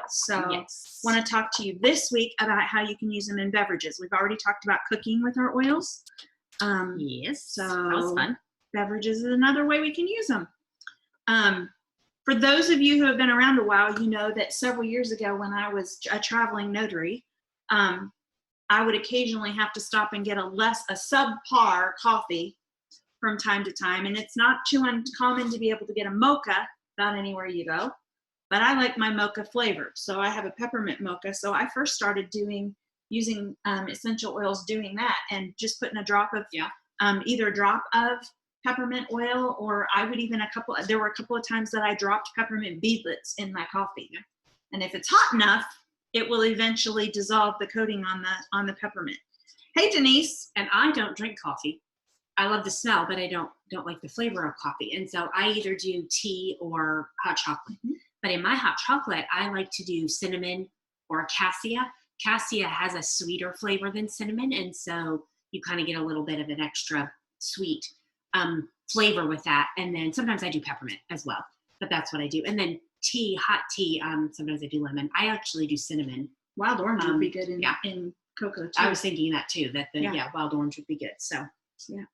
So Yes. want to talk to you this week about how you can use them in beverages. We've already talked about cooking with our oils. Yes. So that was fun. Beverages is another way we can use them. For those of you who have been around a while, you know that several years ago when I was a traveling notary, I would occasionally have to stop and get a subpar coffee from time to time. And it's not too uncommon to be able to get a mocha about anywhere you go. But I like my mocha flavored. So I have a peppermint mocha. So I first started using essential oils doing that and just putting a drop of, either a drop of peppermint oil, or I would even there were a couple of times that I dropped peppermint beadlets in my coffee. And if it's hot enough, it will eventually dissolve the coating on the peppermint. Hey, Denise. And I don't drink coffee. I love the smell, but I don't like the flavor of coffee. And so I either do tea or hot chocolate. Mm-hmm. But in my hot chocolate, I like to do cinnamon or cassia. Cassia has a sweeter flavor than cinnamon, and so you kind of get a little bit of an extra sweet flavor with that. And then sometimes I do peppermint as well, but that's what I do. And then hot tea, sometimes I do lemon. I actually do cinnamon. Wild orange would be good in cocoa too. I was thinking that too, that wild orange would be good. So yeah.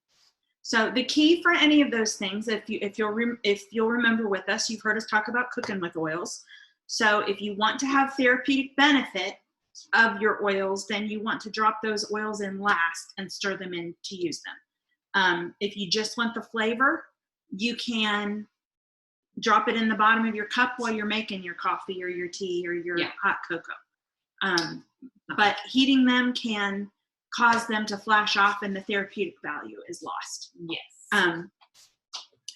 So the key for any of those things, if you'll remember with us, you've heard us talk about cooking with oils. So if you want to have therapeutic benefit of your oils, then you want to drop those oils in last and stir them in to use them. If you just want the flavor, you can drop it in the bottom of your cup while you're making your coffee or your tea or your hot cocoa. But heating them can cause them to flash off and the therapeutic value is lost. Yes.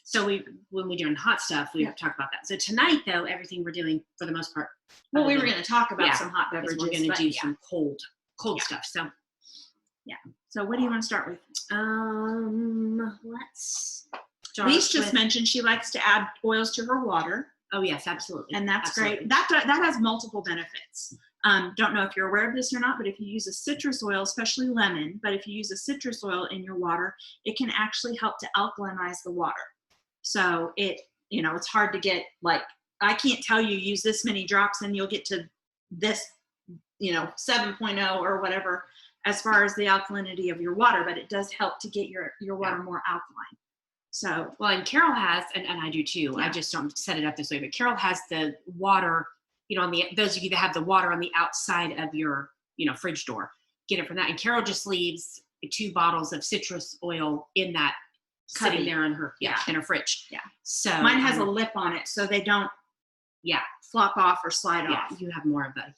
So when we're doing hot stuff, we talk about that. So tonight, though, everything we're doing for the most part. Well, we were going to talk about some hot beverages. We're going to do some cold stuff. So So what do you want to start with? Let's start. Lise just mentioned she likes to add oils to her water. Oh yes, absolutely. And that's great. That has multiple benefits. Don't know if you're aware of this or not, but if you use a citrus oil, especially lemon, but if you use a citrus oil in your water, it can actually help to alkalinize the water. So it's hard to get, I can't tell you use this many drops and you'll get to this, 7.0 or whatever as far as the alkalinity of your water, but it does help to get your water more alkaline. So, well, and Carol has, and I do too, I just don't set it up this way, but Carol has the water, on those of you that have the water on the outside of your, fridge door, get it from that. And Carol just leaves 2 bottles of citrus oil in that sitting there in her, in her fridge. Yeah. So mine has a lip on it so they don't, flop off or slide off. You have more of a,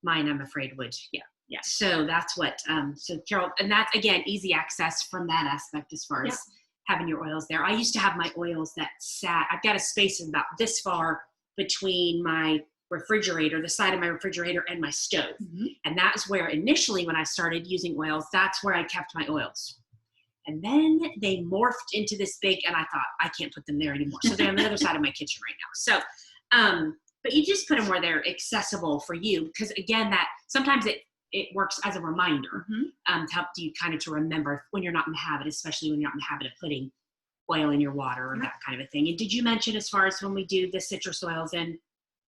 mine I'm afraid would, Yeah. So that's what, so Carol, and that's again, easy access from that aspect as far as having your oils there. I used to have my oils that I've got a space about this far between my refrigerator, the side of my refrigerator and my stove. Mm-hmm. And that's where initially when I started using oils, that's where I kept my oils. And then they morphed into this big, and I thought, I can't put them there anymore. So they're on the other side of my kitchen right now. So, but you just put them where they're accessible for you. Because again, that sometimes it works as a reminder to help you kind of to remember when you're not in the habit, especially when you're not in the habit of putting oil in your water or that kind of a thing. And did you mention as far as when we do the citrus oils in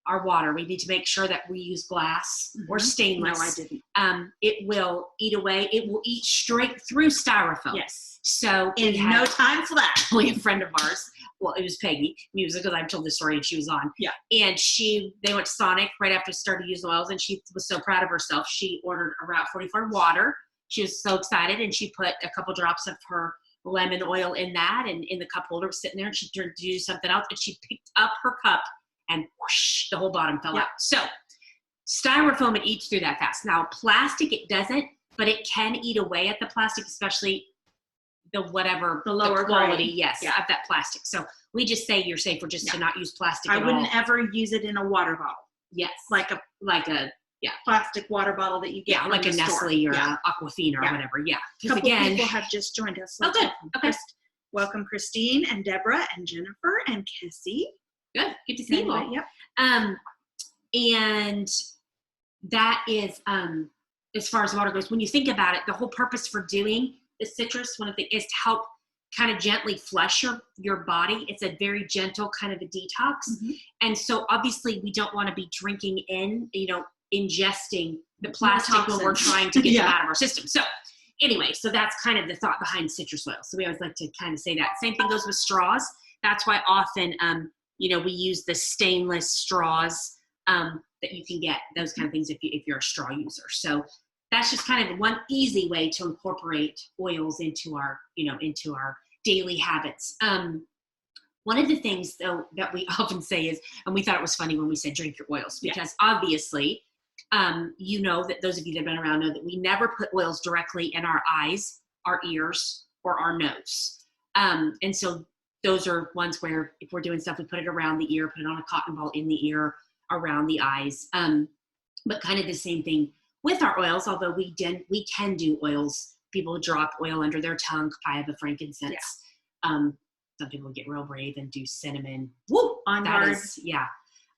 our water, we need to make sure that we use glass or stainless. No, I didn't. It will eat away. It will eat straight through styrofoam. Yes. So no time flat. We have a friend of ours. Well, it was Peggy Music, because I've told this story and she was on. Yeah. And they went to Sonic right after started using oils, and she was so proud of herself. She ordered a Route 44 water. She was so excited, and she put a couple drops of her lemon oil in that, and in the cup holder was sitting there, and she turned to do something else, and she picked up her cup, and whoosh, the whole bottom fell out. So styrofoam, it eats through that fast. Now plastic, it doesn't, but it can eat away at the plastic, especially the lower quality, of that plastic. So we just say you're safer just to not use plastic. I wouldn't ever use it in a water bottle. Yes, like a plastic water bottle that you get from like a Nestle or a Aquafina or whatever. Yeah, because again, people have just joined us. Oh, good. Okay, welcome Christine and Deborah and Jennifer and Cassie. Good to see you all. Yep. And that is as far as water goes. When you think about it, the whole purpose for doing the citrus, one of the is to help kind of gently flush your body. It's a very gentle kind of a detox. Mm-hmm. And so obviously we don't want to be drinking in, ingesting the plastic when we're trying to get them out of our system. So anyway, so that's kind of the thought behind citrus oil. So we always like to kind of say that. Same thing goes with straws. That's why often, we use the stainless straws that you can get, those kind of things if you're a straw user. So that's just kind of one easy way to incorporate oils into our daily habits. One of the things though that we often say is, and we thought it was funny when we said drink your oils, because obviously, that those of you that have been around know that we never put oils directly in our eyes, our ears, or our nose. And so those are ones where if we're doing stuff, we put it around the ear, put it on a cotton ball in the ear, around the eyes. But kind of the same thing with our oils, although we can do oils. People drop oil under their tongue, cayenne, frankincense. Yeah. Some people get real brave and do cinnamon. Woo! On guard.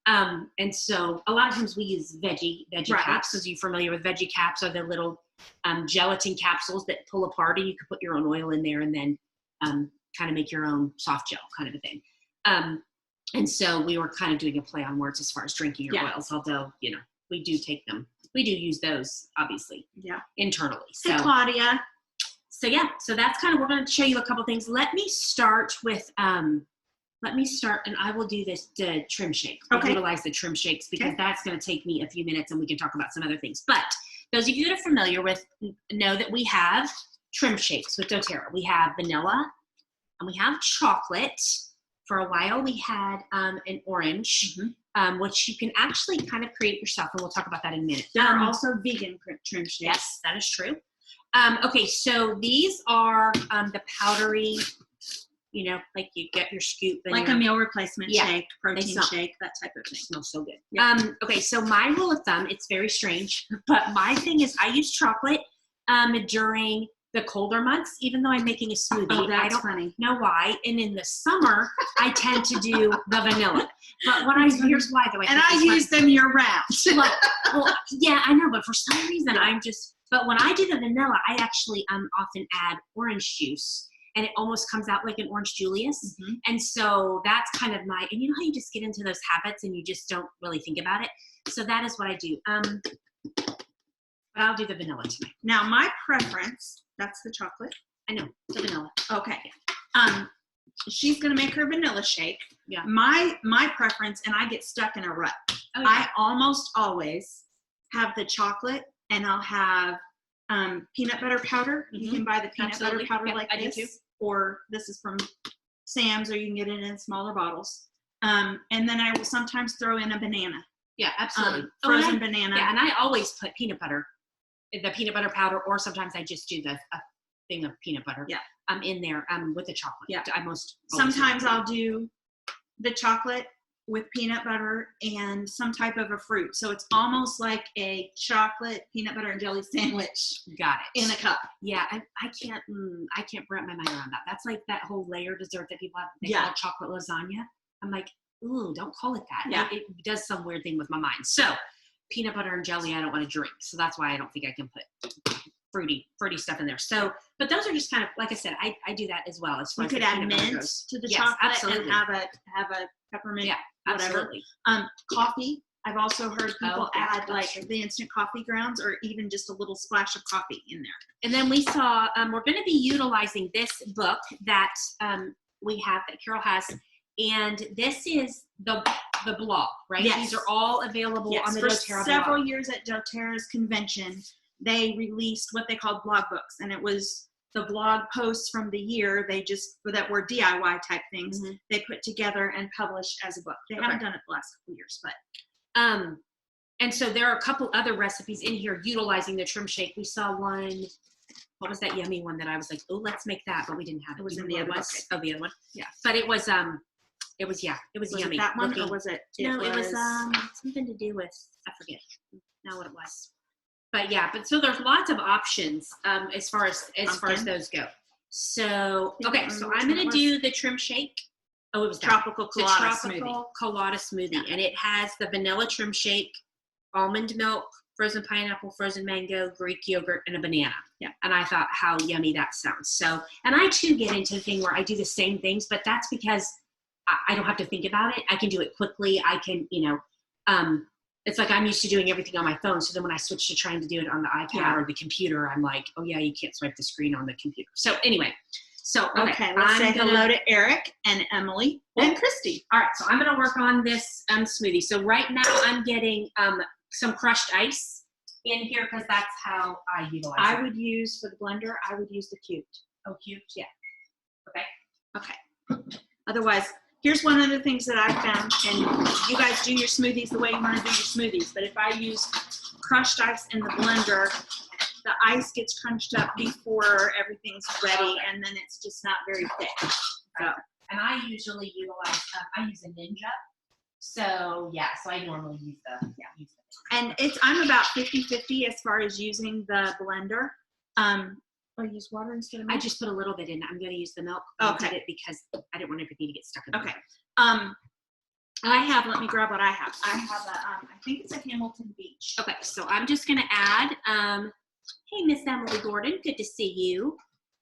And so a lot of times we use veggie caps. As you're familiar with veggie caps, are the little gelatin capsules that pull apart, and you can put your own oil in there and then kind of make your own soft gel kind of a thing. And so we were kind of doing a play on words as far as drinking your oils, although, we do use those obviously internally. So hey, Claudia. So that's kind of, we're going to show you a couple things. Let me start and I will do the trim shake. We'll utilize the trim shakes because that's going to take me a few minutes and we can talk about some other things. But those of you that are familiar with know that we have trim shakes with doTERRA. We have vanilla and we have chocolate. For a while we had an orange, which you can actually kind of create yourself, and we'll talk about that in a minute. There are also vegan trim shakes. Yes, that is true. Okay, so these are the powdery, like you get your scoop. And like a meal replacement shake, protein shake, that type of thing. Smells so good. Yeah. Okay, so my rule of thumb, it's very strange, but my thing is I use chocolate during the colder months, even though I'm making a smoothie. Oh, that's I don't funny. know why. And in the summer, I tend to do the vanilla. But here's why though. I use them year round. well, yeah, I know, but for some reason but when I do the vanilla, I actually often add orange juice, and it almost comes out like an orange Julius. Mm-hmm. And so that's kind of and you know how you just get into those habits and you just don't really think about it? So that is what I do. But I'll do the vanilla tonight. Now my preference, that's the chocolate. I know, the vanilla. Okay. She's going to make her vanilla shake. Yeah. My preference, and I get stuck in a rut. Oh, yeah. I almost always have the chocolate, and I'll have peanut butter powder. Mm-hmm. You can buy the peanut butter powder like this, or this is from Sam's, or you can get it in smaller bottles. And then I will sometimes throw in a banana. Yeah, absolutely. Frozen banana. Yeah, and I always put the peanut butter powder, or sometimes I just do a thing of peanut butter. Yeah. In there with the chocolate. Yeah. Sometimes I'll do the chocolate with peanut butter and some type of a fruit. So it's almost like a chocolate peanut butter and jelly sandwich. Got it. In a cup. Yeah, I can't wrap my mind around that. That's like that whole layer dessert that people have. They call chocolate lasagna. I'm like, ooh, don't call it that. Yeah. It does some weird thing with my mind. So peanut butter and jelly, I don't want to drink. So that's why I don't think I can put fruity stuff in there. So, but those are just kind of, like I said, I do that as well. As far you could add mint to the chocolate absolutely. And have a peppermint, whatever. Absolutely. Coffee. I've also heard people add like the instant coffee grounds, or even just a little splash of coffee in there. And then we saw, we're going to be utilizing this book that we have, that Carol has. And this is the blog, right? Yes. These are all available on the doTERRA blog. For several years at doTERRA's convention, they released what they called blog books, and it was the blog posts from the year that were DIY type things. Mm-hmm. They put together and published as a book. They haven't done it the last couple years, but and so there are a couple other recipes in here utilizing the trim shake. We saw one. What was that yummy one that I was like, oh, let's make that, but we didn't have it. It was in the other one. Oh, the other one. Yeah, but it was yummy. Was it that one, or was it? No, it was something to do with, I forget now what it was. But yeah, so there's lots of options as far as those go. So okay, so I'm gonna do the trim shake. Oh, it was tropical colada smoothie. And it has the vanilla trim shake, almond milk frozen pineapple, frozen mango, Greek yogurt, and a banana. Yeah. And I thought how yummy that sounds. So, and I too get into the thing where I do the same things, but that's because I don't have to think about it. I can do it quickly. I can, it's like I'm used to doing everything on my phone. So then when I switch to trying to do it on the iPad or the computer, I'm like, oh yeah, you can't swipe the screen on the computer. So anyway, okay, let's say hello to Eric and Emily and Christy. All right, so I'm gonna work on this smoothie. So right now I'm getting some crushed ice in here because that's how I utilize it. I would use, for the blender, I would use the cubed. Oh, cubed? Yeah. Okay. Otherwise, here's one of the things that I found, and you guys do your smoothies the way you want to do your smoothies, but if I use crushed ice in the blender, the ice gets crunched up before everything's ready, and then it's just not very thick. So, and I usually utilize, I use a Ninja. So yeah, so I normally use the, and I'm about 50-50 as far as using the blender. I use water instead of milk? I just put a little bit in. I'm going to use the milk. Okay. I did it because I didn't want everything to get stuck in the Okay. I have, let me grab what I have. I have I think it's a Hamilton Beach. Okay, so I'm just going to add, hey, Miss Emily Gordon, good to see you.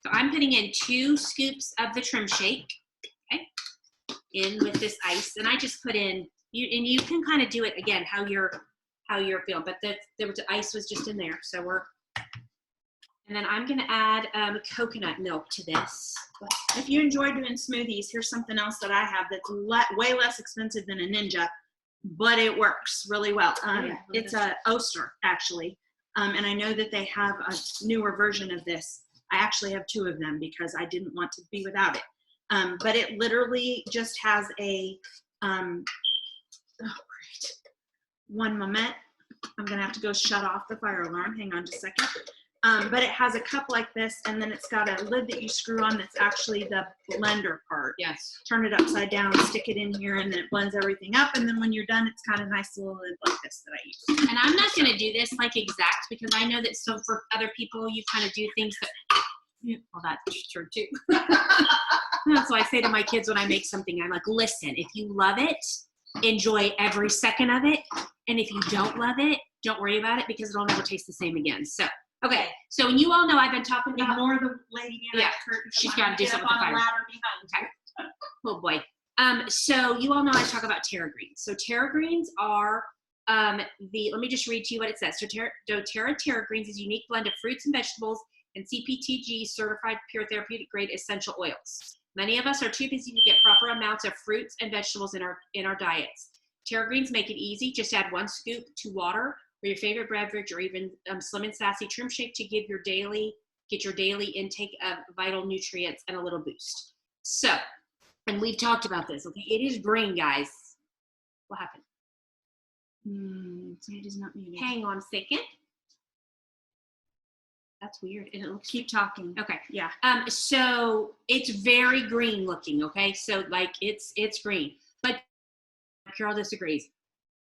So I'm putting in 2 scoops of the Trim Shake, okay, in with this ice. And I just put in, you can kind of do it again, how you're feeling, but the ice was just in there. So and then I'm going to add coconut milk to this. If you enjoy doing smoothies, here's something else that I have that's way less expensive than a Ninja, but it works really well. It's a Oster, actually. And I know that they have a newer version of this. I actually have 2 of them because I didn't want to be without it. But it literally just has a, one moment. I'm going to have to go shut off the fire alarm. Hang on just a second. But it has a cup like this, and then it's got a lid that you screw on that's actually the blender part. Yes. Turn it upside down, stick it in here, and then it blends everything up. And then when you're done, it's got a nice little lid like this that I use. And I'm not going to do this like exact because I know that so for other people, you kind of do things that, well, that's true too. That's why I say to my kids when I make something, I'm like, listen, if you love it, enjoy every second of it. And if you don't love it, don't worry about it because it'll never taste the same again. So. Okay, so you all know I've been talking about. Ignore the lady behind the curtain. She's got to do something with the fire. Okay. Oh boy. So you all know I talk about Terra Greens. So Terra Greens are let me just read to you what it says. So doTERRA Greens is a unique blend of fruits and vegetables and CPTG certified pure therapeutic grade essential oils. Many of us are too busy to get proper amounts of fruits and vegetables in our diets. Terra Greens make it easy. Just add 1 scoop to water or your favorite beverage, or even Slim and Sassy Trim Shake to get your daily intake of vital nutrients and a little boost. So, and we've talked about this, okay? It is green, guys. What happened? It is not muted. Hang on a second. That's weird. And it looks. Keep talking. Okay. Yeah. So it's very green looking, okay? So like it's green, but Carol disagrees.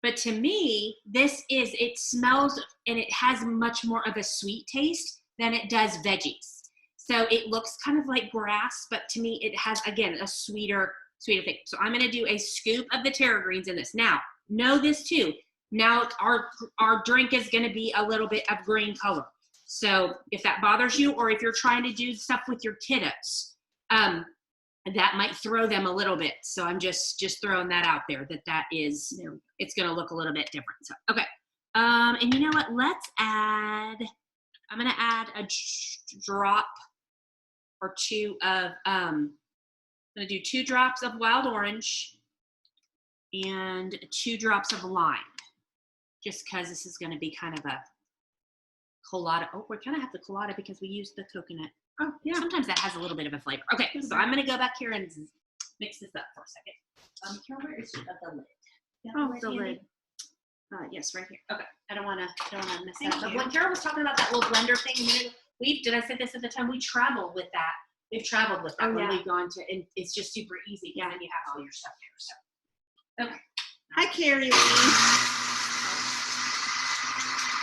But to me, it smells and it has much more of a sweet taste than it does veggies. So it looks kind of like grass, but to me, it has, again, a sweeter thing. So I'm going to do a scoop of the Terra Greens in this. Now, know this too. Now our drink is going to be a little bit of green color. So if that bothers you, or if you're trying to do stuff with your kiddos, that might throw them a little bit. So I'm just throwing that out there it's going to look a little bit different. So, okay. And you know what? I'm going to add a drop or 2 of, I'm going to do 2 drops of wild orange and 2 drops of lime, just because this is going to be kind of a colada. Oh, we kind of have the colada because we used the coconut. Oh, yeah. Sometimes that has a little bit of a flavor. Okay, so I'm going to go back here and mix this up for a second. Carol, where is the lid? The lid. Yes, right here. Okay, I don't want to mess that up. But when Carol was talking about that little blender thing, did I say this at the time? We traveled with that. We've traveled with that when we've gone to, and it's just super easy. Yeah, and you have all your stuff there. So, okay. Hi, Carrie Lee.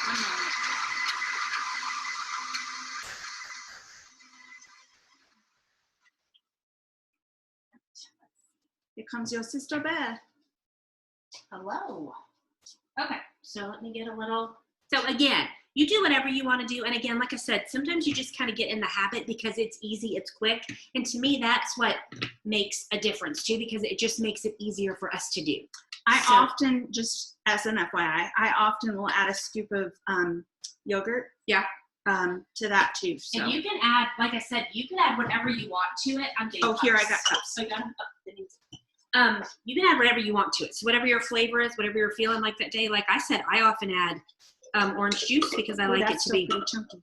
One moment. Here comes your sister Beth. Hello. Okay, so let me get a little So again, you do whatever you want to do. And again, like I said, sometimes you just kind of get in the habit because it's easy, it's quick. And to me, that's what makes a difference too, because it just makes it easier for us to do. I often, just as an FYI, I often will add a scoop of yogurt. Yeah. To that too. So. And you can add, like I said, you can add whatever you want to it. I'm getting here I got cups. I got you can add whatever you want to it. So whatever your flavor is, whatever you're feeling like that day. Like I said, I often add orange juice because I like it to be chunky.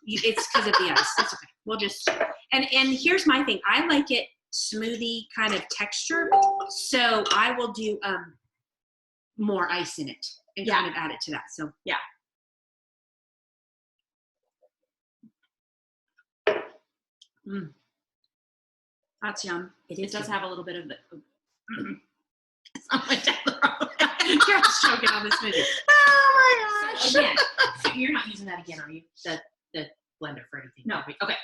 It's because of the ice. That's okay. We'll just and here's my thing. I like it smoothie kind of texture, so I will do more ice in it and kind of add it to that. So yeah. That's yum. It does have a little bit of the. Something down the road. You're choking on this smoothie. Oh my gosh! So again, so you're not using that again, are you? The blender for anything? No. Okay.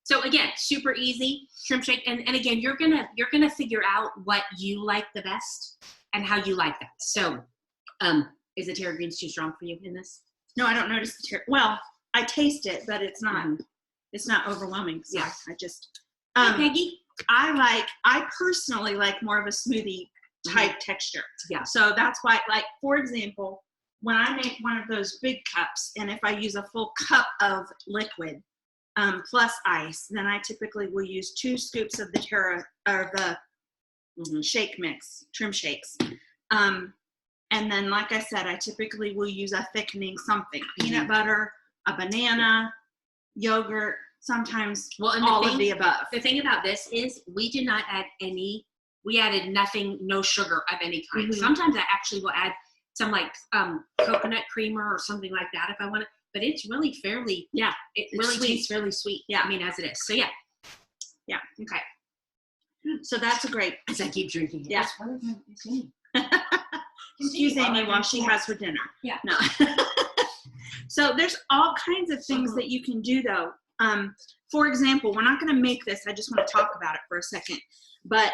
So again, super easy shrimp shake, and again, you're gonna figure out what you like the best and how you like that. So, is the Terra greens too strong for you in this? No, I don't notice the Terra. Well, I taste it, but it's not. Mm-hmm. It's not overwhelming. So yeah. I just. Peggy? I personally like more of a smoothie type texture. Yeah. So that's why, like, for example, when I make one of those big cups, and if I use a full cup of liquid plus ice, then I typically will use 2 scoops of the Terra or the shake mix, trim shakes. And then, like I said, I typically will use a thickening something, peanut butter, a banana, yogurt, sometimes all of the above. The thing about this is we did not add we added nothing, no sugar of any kind. Mm-hmm. Sometimes I actually will add some like coconut creamer or something like that if I want it, but it's really fairly, it really tastes fairly sweet. Yeah. I mean, as it is. So yeah. Yeah. Okay. So that's a great. As I keep drinking it. Yeah. Excuse Amy while she has her dinner. Yeah. No. So there's all kinds of things that you can do though. For example, we're not going to make this. I just want to talk about it for a second. But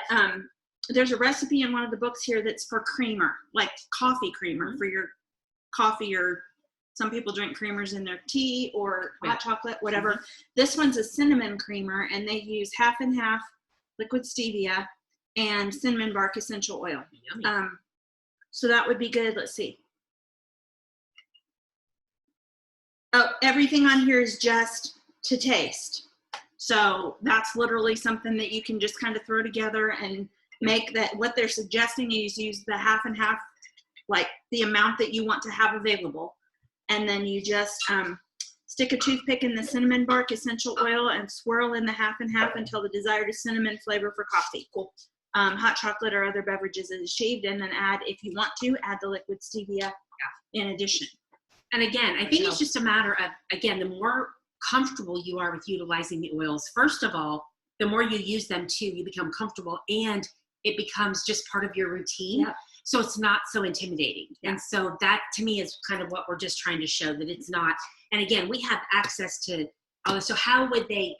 there's a recipe in one of the books here that's for creamer, like coffee creamer for your coffee, or some people drink creamers in their tea or hot chocolate, whatever. Mm-hmm. This one's a cinnamon creamer, and they use half and half liquid stevia and cinnamon bark essential oil. So that would be good. Let's see. Oh, everything on here is just to taste. So that's literally something that you can just kind of throw together and make that. What they're suggesting is use the half and half, like the amount that you want to have available. And then you just stick a toothpick in the cinnamon bark essential oil and swirl in the half and half until the desired cinnamon flavor for coffee. Cool. Hot chocolate or other beverages is achieved, and then add, if you want to, add the liquid stevia in addition. And again, I think it's just a matter of, again, the more comfortable you are with utilizing the oils, first of all, the more you use them too, you become comfortable and it becomes just part of your routine. Yep. So it's not so intimidating. Yep. And so that to me is kind of what we're just trying to show, that it's not. And again, we have access to all this. So how would they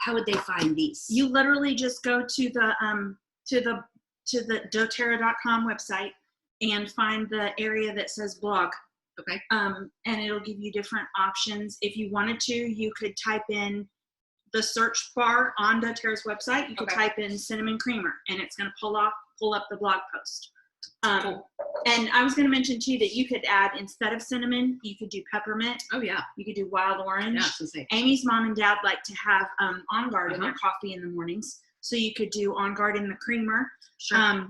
find these? You literally just go to the doterra.com website and find the area that says blog. Okay. And it'll give you different options. If you wanted to, you could type in the search bar on doTERRA's website. You could type in cinnamon creamer, and it's going to pull up the blog post. Cool. And I was going to mention too that you could add, instead of cinnamon, you could do peppermint. Oh yeah. You could do wild orange. Yeah, Amy's mom and dad like to have On Guard in their coffee in the mornings, so you could do On Guard in the creamer. Sure.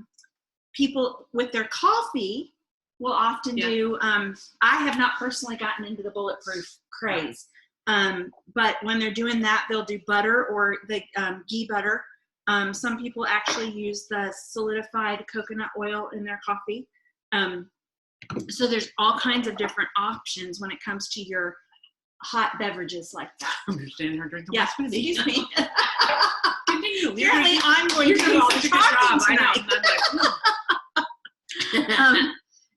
People with their coffee will often do, I have not personally gotten into the bulletproof craze, but when they're doing that, they'll do butter or the ghee butter. Some people actually use the solidified coconut oil in their coffee. So there's all kinds of different options when it comes to your hot beverages like that. I'm just standing here drinking. Yeah, excuse me. Continue. Apparently I'm going to do all the talking tonight.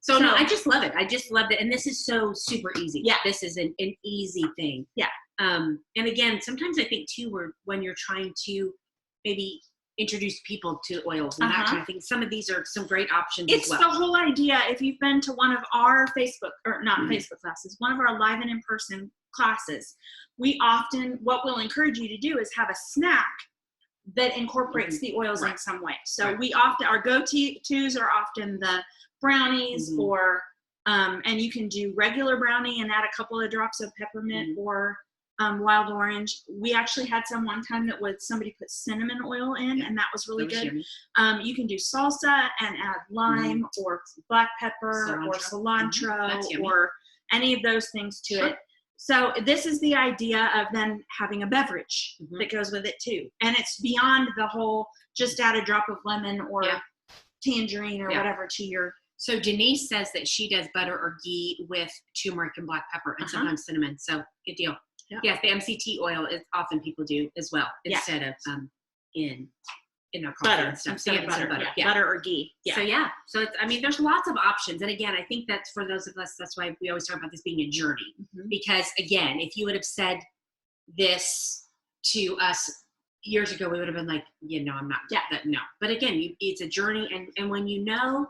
So no, I just love it. I just loved it. And this is so super easy. Yeah. This is an easy thing. Yeah. And again, sometimes I think too, when you're trying to maybe introduce people to oils and that kind of thing. Some of these are some great options It's as well. the whole idea. If you've been to one of our Facebook, or not Facebook classes, one of our live and in-person classes, we often, what we'll encourage you to do is have a snack that incorporates the oils in some way. So we often, our go-tos are often the brownies or, and you can do regular brownie and add a couple of drops of peppermint or wild orange. We actually had some one time that was somebody put cinnamon oil in, and that was really good. You can do salsa and add lime or black pepper or cilantro or any of those things to it. So this is the idea of then having a beverage that goes with it too. And it's beyond the whole just add a drop of lemon or tangerine or whatever to your. So Denise says that she does butter or ghee with turmeric and black pepper and sometimes cinnamon. So good deal. Yep. Yes, the MCT oil is often people do as well instead of in our coffee and stuff. So butter or ghee. Yeah. So it's, I mean, there's lots of options. And again, I think that's for those of us, that's why we always talk about this being a journey. Because again, if you would have said this to us years ago, we would have been like, I'm not no. But again, it's a journey, and when you know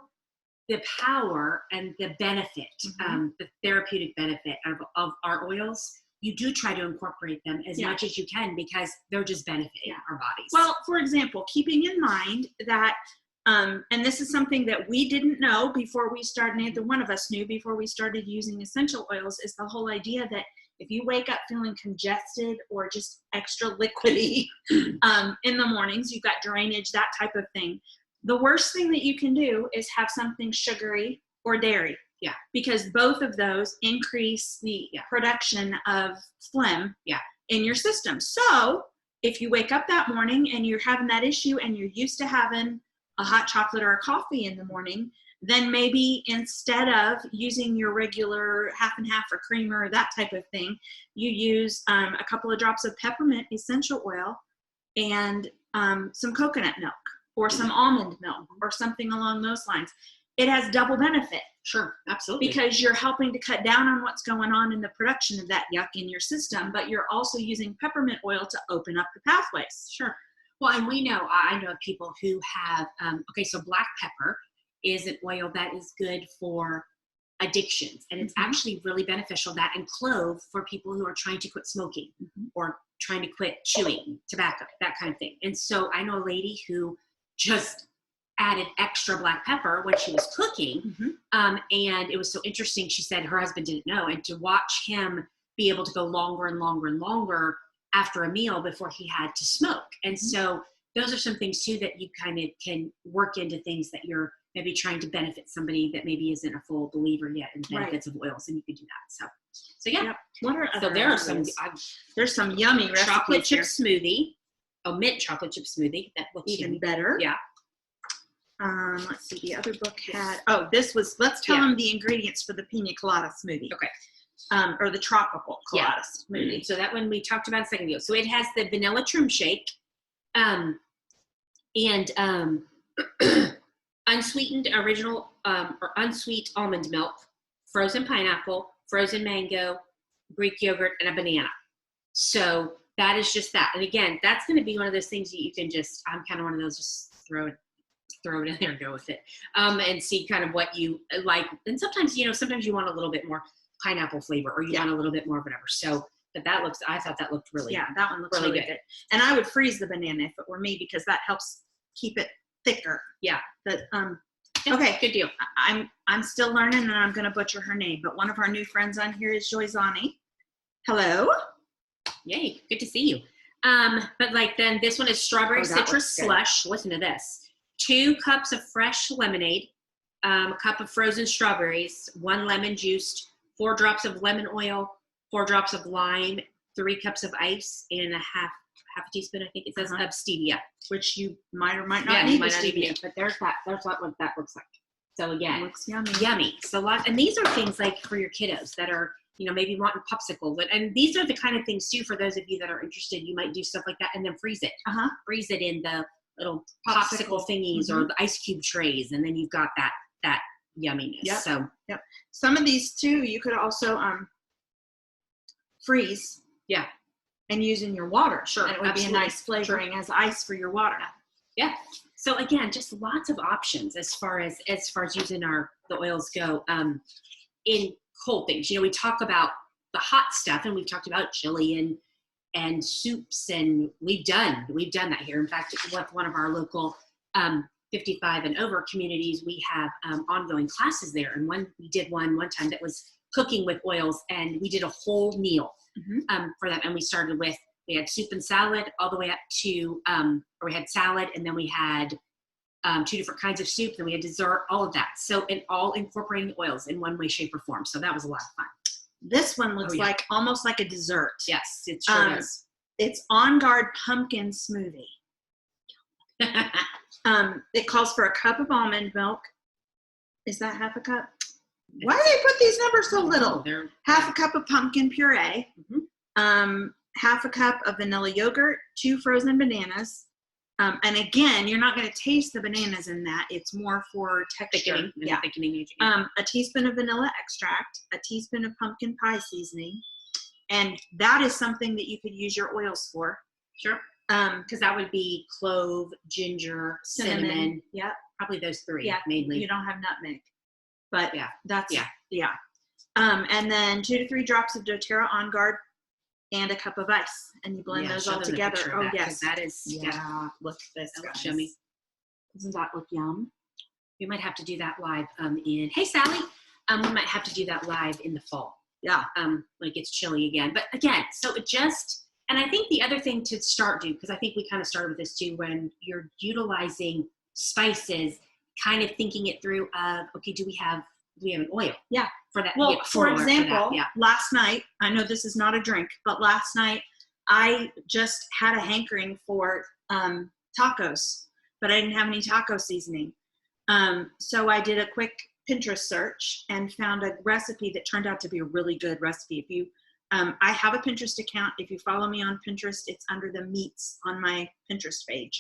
the power and the benefit, the therapeutic benefit of our oils, you do try to incorporate them as much as you can because they're just benefiting our bodies. Well, for example, keeping in mind that, and this is something that we didn't know before we started, neither one of us knew before we started using essential oils, is the whole idea that if you wake up feeling congested or just extra liquidy in the mornings, you've got drainage, that type of thing, the worst thing that you can do is have something sugary or dairy. Yeah. Because both of those increase the production of phlegm in your system. So if you wake up that morning and you're having that issue and you're used to having a hot chocolate or a coffee in the morning, then maybe instead of using your regular half and half or creamer or that type of thing, you use a couple of drops of peppermint essential oil and some coconut milk or some almond milk or something along those lines. It has double benefit. Sure, absolutely. Because you're helping to cut down on what's going on in the production of that yuck in your system, but you're also using peppermint oil to open up the pathways. Sure. Well, and I know of people who have, so black pepper is an oil that is good for addictions, and it's actually really beneficial. That and clove for people who are trying to quit smoking or trying to quit chewing tobacco, that kind of thing. And so I know a lady who just added extra black pepper when she was cooking. And it was so interesting. She said her husband didn't know, and to watch him be able to go longer and longer and longer after a meal before he had to smoke. And so those are some things too that you kind of can work into things that you're maybe trying to benefit somebody that maybe isn't a full believer yet in the benefits of oils, and you could do that. So yeah. What are so there are some, there's some yummy chocolate chip here. Smoothie, mint chocolate chip smoothie. That looks even better. Yeah. Let's see, the other book had, let's tell them the ingredients for the pina colada smoothie. Okay. Or the tropical colada smoothie. So that one we talked about a second ago. So it has the vanilla trim shake, and unsweetened original, or unsweet almond milk, frozen pineapple, frozen mango, Greek yogurt, and a banana. So that is just that. And again, that's going to be one of those things that you can just, I'm kind of one of those, just throw it in there and go with it, and see kind of what you like. And sometimes, sometimes you want a little bit more pineapple flavor, or you want a little bit more of whatever. So, but I thought that looked really, that one looks really good. And I would freeze the banana if it were me, because that helps keep it thicker. Yeah. But, okay, good deal. I'm still learning, and I'm going to butcher her name, but one of our new friends on here is Joyzani. Hello. Yay. Good to see you. But then this one is strawberry citrus slush. Listen to this. 2 cups of fresh lemonade, a cup of frozen strawberries, 1 lemon juiced, 4 drops of lemon oil, 4 drops of lime, 3 cups of ice, and a half a teaspoon, I think it says, of stevia. Which you might or might not need the stevia. But there's what that looks like. So again, it looks yummy. Yummy. So and these are things like for your kiddos that are, maybe wanting popsicles. And these are the kind of things too, for those of you that are interested, you might do stuff like that and then freeze it. Freeze it in the little popsicle thingies or the ice cube trays, and then you've got that yumminess. Some of these too you could also freeze and use in your water. Sure. And it would be a nice flavoring as ice for your water. Yeah. So again, just lots of options as far as using the oils go. In cold things, we talk about the hot stuff, and we've talked about chili and soups, and we've done that here. In fact, with one of our local 55 and over communities, we have ongoing classes there, and we did one time that was cooking with oils, and we did a whole meal for them. And we had soup and salad all the way up to, or we had salad, and then we had 2 different kinds of soup, then we had dessert, all of that. So all incorporating oils in one way, shape, or form. So that was a lot of fun. This one looks like almost like a dessert. Yes, it sure does. It's On Guard pumpkin smoothie. It calls for a cup of almond milk. Is that half a cup? Why do they put these numbers so little? Half a cup of pumpkin puree, half a cup of vanilla yogurt, 2 frozen bananas. And again, you're not going to taste the bananas in that. It's more for texture. Thickening. A teaspoon of vanilla extract, a teaspoon of pumpkin pie seasoning. And that is something that you could use your oils for. Sure. Because that would be clove, ginger, cinnamon. Yeah. Probably those 3 mainly. You don't have nutmeg. But that's. Yeah. And then 2 to 3 drops of doTERRA On Guard and a cup of ice, and you blend those all together. Oh, yes. That is, look, this looks yummy. Doesn't that look yum? We might have to do that live hey, Sally, we might have to do that live in the fall. Yeah. When it gets chilly again. But again, and I think the other thing to start doing, because I think we kind of started with this too, when you're utilizing spices, kind of thinking it through of, okay, do we have an oil? Yeah. For that. Well, for example, last night, I know this is not a drink, but last night I just had a hankering for tacos, but I didn't have any taco seasoning. So I did a quick Pinterest search and found a recipe that turned out to be a really good recipe. If you, I have a Pinterest account. If you follow me on Pinterest, it's under the meats on my Pinterest page.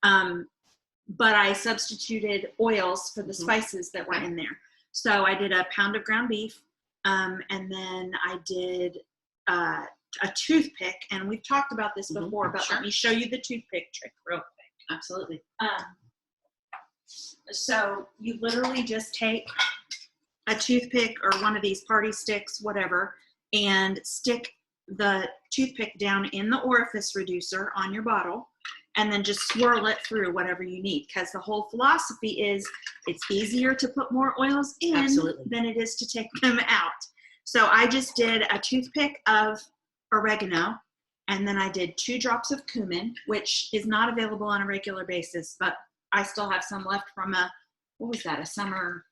But I substituted oils for the spices that were in there. So I did a pound of ground beef, and then I did a toothpick, and we've talked about this before, but let me show you the toothpick trick real quick. Absolutely. So you literally just take a toothpick or one of these party sticks, whatever, and stick the toothpick down in the orifice reducer on your bottle, and then just swirl it through whatever you need, because the whole philosophy is it's easier to put more oils in than it is to take them out. So I just did a toothpick of oregano, and then I did 2 drops of cumin, which is not available on a regular basis, but I still have some left from what was that, a summer,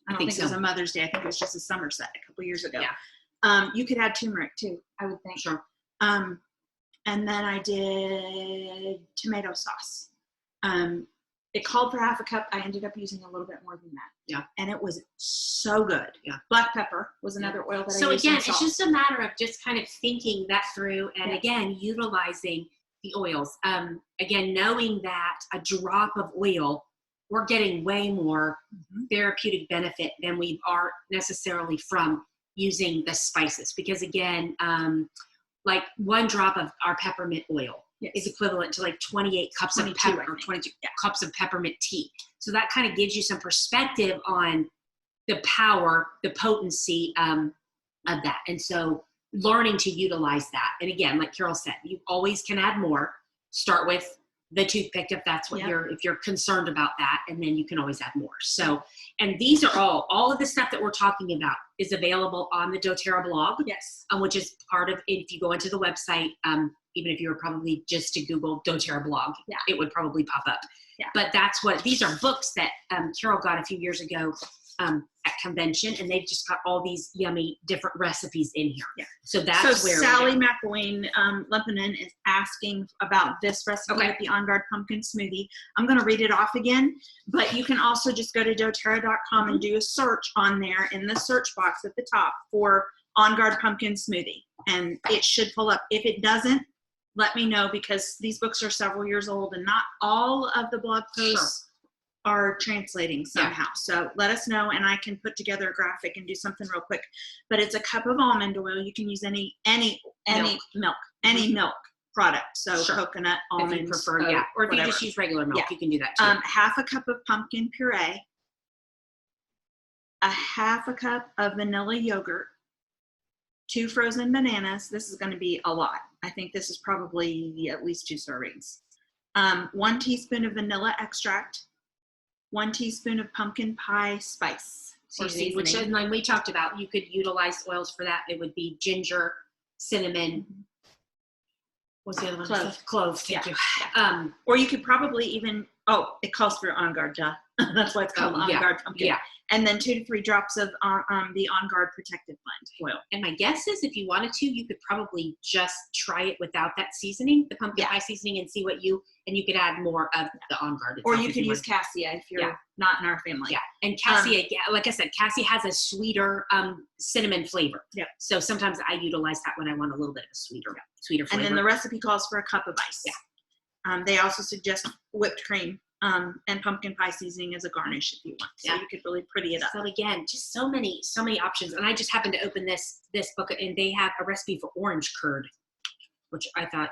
I don't think it was a Mother's Day, I think it was just a summer set a couple years ago. Yeah. You could add turmeric too, I would think. Sure. And then I did tomato sauce. It called for half a cup. I ended up using a little bit more than that. Yeah. And it was so good. Yeah. Black pepper was another oil that I used. So again, it's just a matter of just kind of thinking that through, and again, utilizing the oils. Again, knowing that a drop of oil, we're getting way more therapeutic benefit than we are necessarily from using the spices. Because again, like 1 drop of our peppermint oil is equivalent to like 28 cups of pepper, or 22 cups of peppermint tea. So that kind of gives you some perspective on the power, the potency of that. And so learning to utilize that. And again, like Carol said, you always can add more. Start with the toothpick if that's what if you're concerned about that, and then you can always add more. So, and these are all of the stuff that we're talking about is available on the doTERRA blog. Yes. Which is part of, if you go into the website, even if you were probably just to Google doTERRA blog, it would probably pop up. Yeah. But that's what, these are books that Carol got a few years ago at convention, and they've just got all these yummy different recipes in here. Yeah. So that's where Sally McElwain Lemponen is asking about this recipe with the On Guard pumpkin smoothie. I'm going to read it off again, but you can also just go to doTERRA.com and do a search on there in the search box at the top for On Guard pumpkin smoothie, and it should pull up. If it doesn't, let me know, because these books are several years old and not all of the blog posts are translating somehow. So let us know, and I can put together a graphic and do something real quick. But it's a cup of almond oil. You can use any milk, any milk. product. So Sure. coconut, If almond, you prefer, oat, yeah. Or if you whatever. just use regular milk, Yeah. you can do that too. Half a cup of pumpkin puree, a half a cup of vanilla yogurt, 2 frozen bananas. This is going to be a lot. I think this is probably at least 2 servings. 1 teaspoon of vanilla extract, 1 teaspoon of pumpkin pie spice or Seasoning, which, seasoning. like we talked about, you could utilize oils for that. It would be ginger, cinnamon. What's the other one? Cloves. Cloves. Thank Yeah. you. Or you could probably even, it calls for On Guard, duh. That's why it's called On yeah. Guard pumpkin. Yeah. And then 2 to 3 drops of the On Guard Protective Blend oil. And my guess is if you wanted to, you could probably just try it without that seasoning, the pumpkin Yeah. pie seasoning, and see what and you could add more of the On Guard. Or itself you if could use want. cassia if you're Yeah. not in our family. Yeah, and cassia, like I said, cassia has a sweeter cinnamon flavor. Yeah. So sometimes I utilize that when I want a little bit of a sweeter flavor. And then the recipe calls for a cup of ice. Yeah. They also suggest whipped cream and pumpkin pie seasoning as a garnish if you want. So Yeah. you could really pretty it up. So again, just so many options. And I just happened to open this book, and they have a recipe for orange curd, which I thought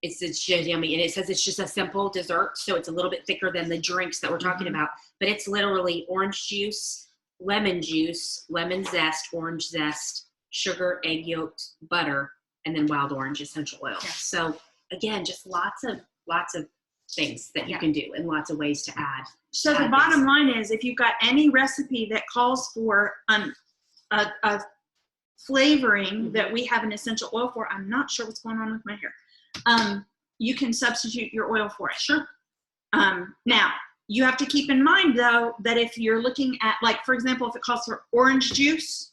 it's just yummy. And it says it's just a simple dessert, so it's a little bit thicker than the drinks that we're talking about. But it's literally orange juice, lemon zest, orange zest, sugar, egg yolk, butter, and then wild orange essential oil. Yeah. So again, just lots of things that you Yeah. can do and lots of ways to add. So the bottom line is, if you've got any recipe that calls for a flavoring that we have an essential oil for, I'm not sure what's going on with my hair. You can substitute your oil for it. Sure. Now, you have to keep in mind, though, that if you're looking at, like, for example, if it calls for orange juice,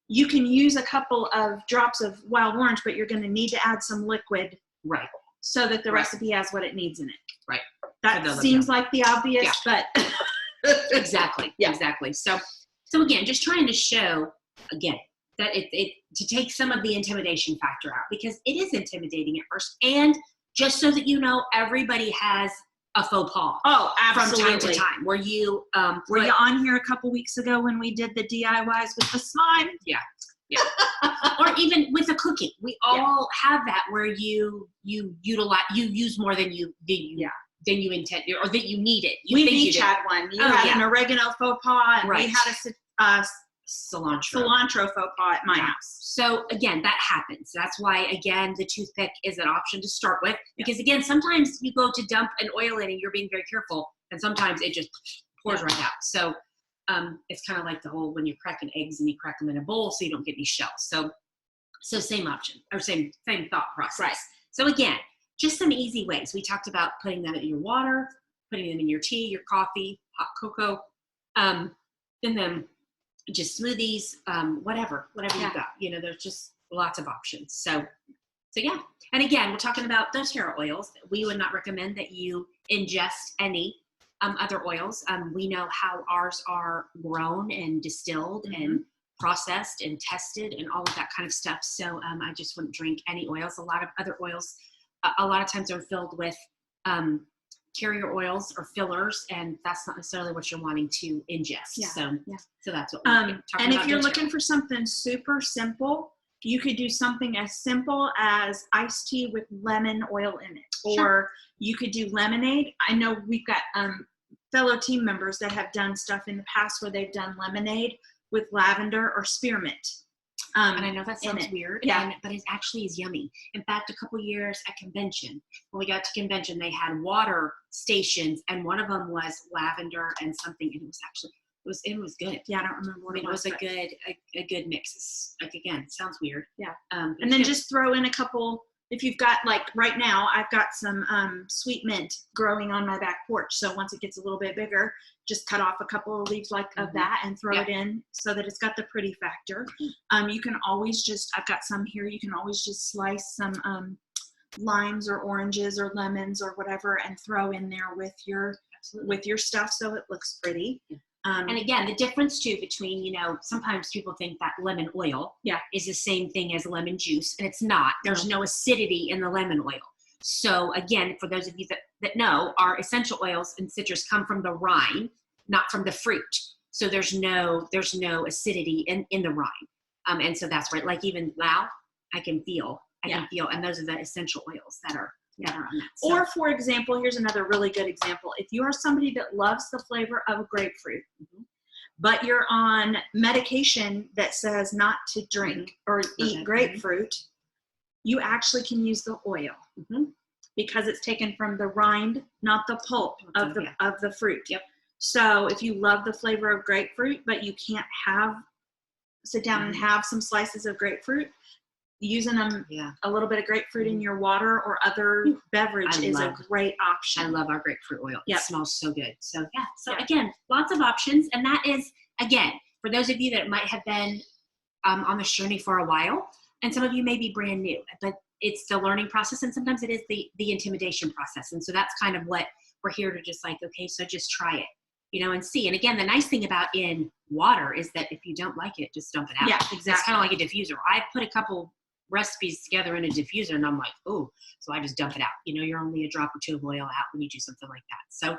you can use a couple of drops of wild orange, but you're going to need to add some liquid Right. so that the Right. recipe has what it needs in it. Right. That So seems like the obvious, but Exactly. Yeah. Exactly. So again, just trying to show again that it to take some of the intimidation factor out, because it is intimidating at first. And just so that you know, everybody has a faux pas oh, from absolutely. time to time where you Were you on here a couple weeks ago when we did the DIYs with the slime? Yeah. Or even with the cooking, we all have that where you use more than you intend, or that you need it. We've each had one. You had an oregano faux pas, and we had a cilantro faux pas at my house. So again, that happens. That's why, again, the toothpick is an option to start with, because again, sometimes you go to dump an oil in and you're being very careful, and sometimes it just pours right out. So it's kind of like the whole when you're cracking eggs and you crack them in a bowl so you don't get any shells. So same option, or same thought process. Right. So again, just some easy ways. We talked about putting them in your water, putting them in your tea, your coffee, hot cocoa, and then just smoothies, whatever you've got. There's just lots of options. So yeah. And again, we're talking about those hair oils. We would not recommend that you ingest any other oils. We know how ours are grown and distilled and processed and tested and all of that kind of stuff. So I just wouldn't drink any oils. A lot of other oils, a lot of times are filled with carrier oils or fillers, and that's not necessarily what you're wanting to ingest. So that's what we're talking about. And if you're looking for something super simple, you could do something as simple as iced tea with lemon oil in it. Or you could do lemonade. I know we've got fellow team members that have done stuff in the past where they've done lemonade with lavender or spearmint. And I know that sounds weird, Yeah. but it actually is yummy. In fact, a couple years at convention, when we got to convention, they had water stations, and one of them was lavender and something, and it was good. Yeah, I don't remember what I mean, it was. a good mix. It's, like, again, it sounds weird. Yeah. And then just throw in a couple, if you've got, like right now, I've got some sweet mint growing on my back porch. So once it gets a little bit bigger, just cut off a couple of leaves of that and throw it in so that it's got the pretty factor. You can always I've got some here, you can always just slice some limes or oranges or lemons or whatever and throw in there with your stuff so it looks pretty. And again, the difference too between, sometimes people think that lemon oil is the same thing as lemon juice, and it's not. There's no acidity in the lemon oil. So again, for those of you that know, our essential oils and citrus come from the rind, not from the fruit. So there's no acidity in the rind. And so that's right. Like even Lao, I can feel I can feel, and those are the essential oils that are on that. So. Or for example, here's another really good example. If you are somebody that loves the flavor of grapefruit, but you're on medication that says not to drink or eat grapefruit, you actually can use the oil because it's taken from the rind, not the pulp of the fruit. Yep. So if you love the flavor of grapefruit, but you can't sit down and have some slices of grapefruit, using a little bit of grapefruit in your water or other beverage is a great option. I love our grapefruit oil. Yep. It smells so good. So again, lots of options. And that is, again, for those of you that might have been on this journey for a while, and some of you may be brand new, but it's the learning process, and sometimes it is the intimidation process. And so that's kind of what we're here to just like, okay, so just try it, and see. And again, the nice thing about in water is that if you don't like it, just dump it out. Yeah, exactly. It's kind of like a diffuser. I put a couple recipes together in a diffuser and I'm like, oh, so I just dump it out. You're only a drop or two of oil out when you do something like that. So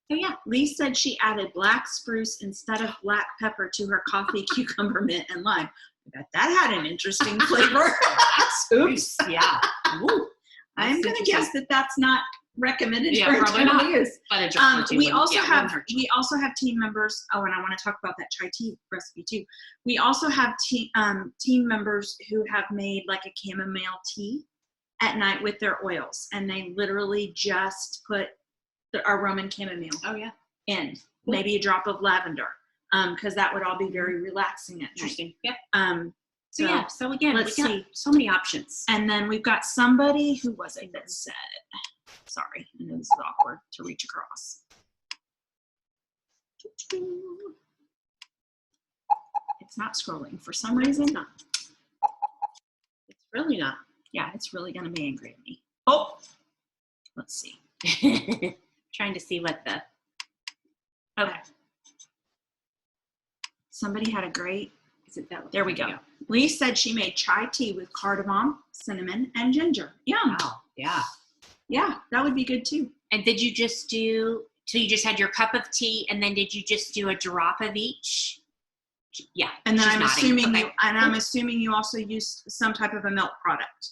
yeah. Lee said she added black spruce instead of black pepper to her coffee, cucumber, mint, and lime. I bet that had an interesting flavor. Spruce, yeah. Ooh, I'm going to guess that that's not recommended for probably internal not. use. But a drop or two. We also have team members. Oh, and I want to talk about that chai tea recipe too. We also have team members who have made like a chamomile tea at night with their oils, and they literally just put our Roman chamomile. Oh yeah. In maybe a drop of lavender, because that would all be very relaxing at night. Interesting. Yep. So again, let's we got see. So many options. And then we've got somebody who was it that said. Sorry, I know this is awkward to reach across. It's not scrolling for some reason. It's really not. Yeah, it's really going to be angry at me. Oh, let's see. Trying to see what the. Okay. Somebody had a great. Is it that? There we go. Lee said she made chai tea with cardamom, cinnamon, and ginger. Yum. Wow. Yeah. Yeah, that would be good too. And did you just do, so you just had your cup of tea and then did you just do a drop of each? Yeah. And then I'm assuming you also used some type of a milk product.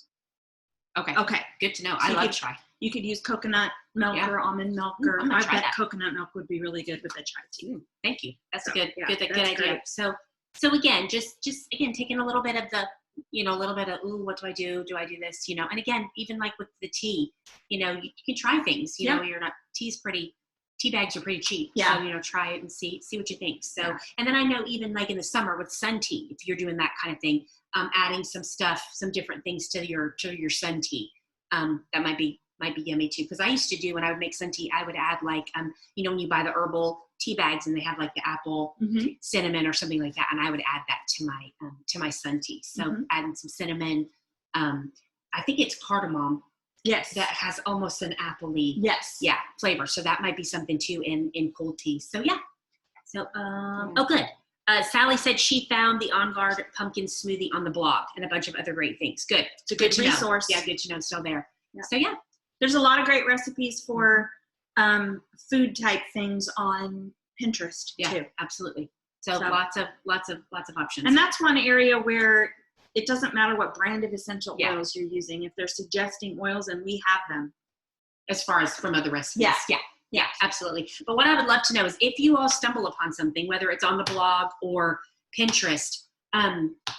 Okay. Okay. Good to know. So I love chai. You could use coconut milk or almond milk, or I bet coconut milk would be really good with the chai tea. Thank you. That's a good idea. Great. So again, just again, taking a little bit of the, a little bit of, ooh, what do I do? Do I do this? And again, even like with the tea, you can try things, tea bags are pretty cheap. Yeah. So, try it and see what you think. So, and then I know even like in the summer with sun tea, if you're doing that kind of thing, adding some different things to your sun tea, that might be yummy too. Cause I used to do, when I would make sun tea, I would add like, when you buy the herbal tea bags and they have like the apple cinnamon or something like that, and I would add that to my sun tea. So adding some cinnamon, I think it's cardamom. Yes, that has almost an appley flavor. So that might be something too in cold tea. So oh good. Sally said she found the On Guard pumpkin smoothie on the blog and a bunch of other great things. Good. It's a good resource. Yeah, good to know. Still there. Yeah. So there's a lot of great recipes for food type things on Pinterest too. Absolutely. So lots of options. And that's one area where it doesn't matter what brand of essential oils you're using. If they're suggesting oils and we have them. As far as from other recipes. Yeah, absolutely. But what I would love to know is if you all stumble upon something, whether it's on the blog or Pinterest,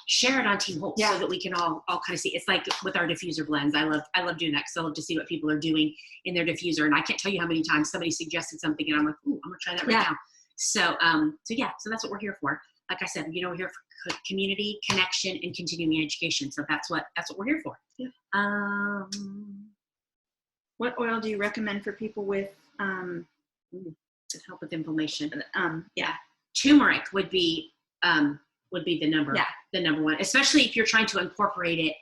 share it on Team Holt so that we can all kind of see. It's like with our diffuser blends. I love doing that because I love to see what people are doing in their diffuser. And I can't tell you how many times somebody suggested something and I'm like, ooh, I'm gonna try that right now. So that's what we're here for. Like I said, we're here for community, connection, and continuing education. So that's what we're here for. Yeah. What oil do you recommend for people with to help with inflammation? Turmeric would be the number one, especially if you're trying to incorporate it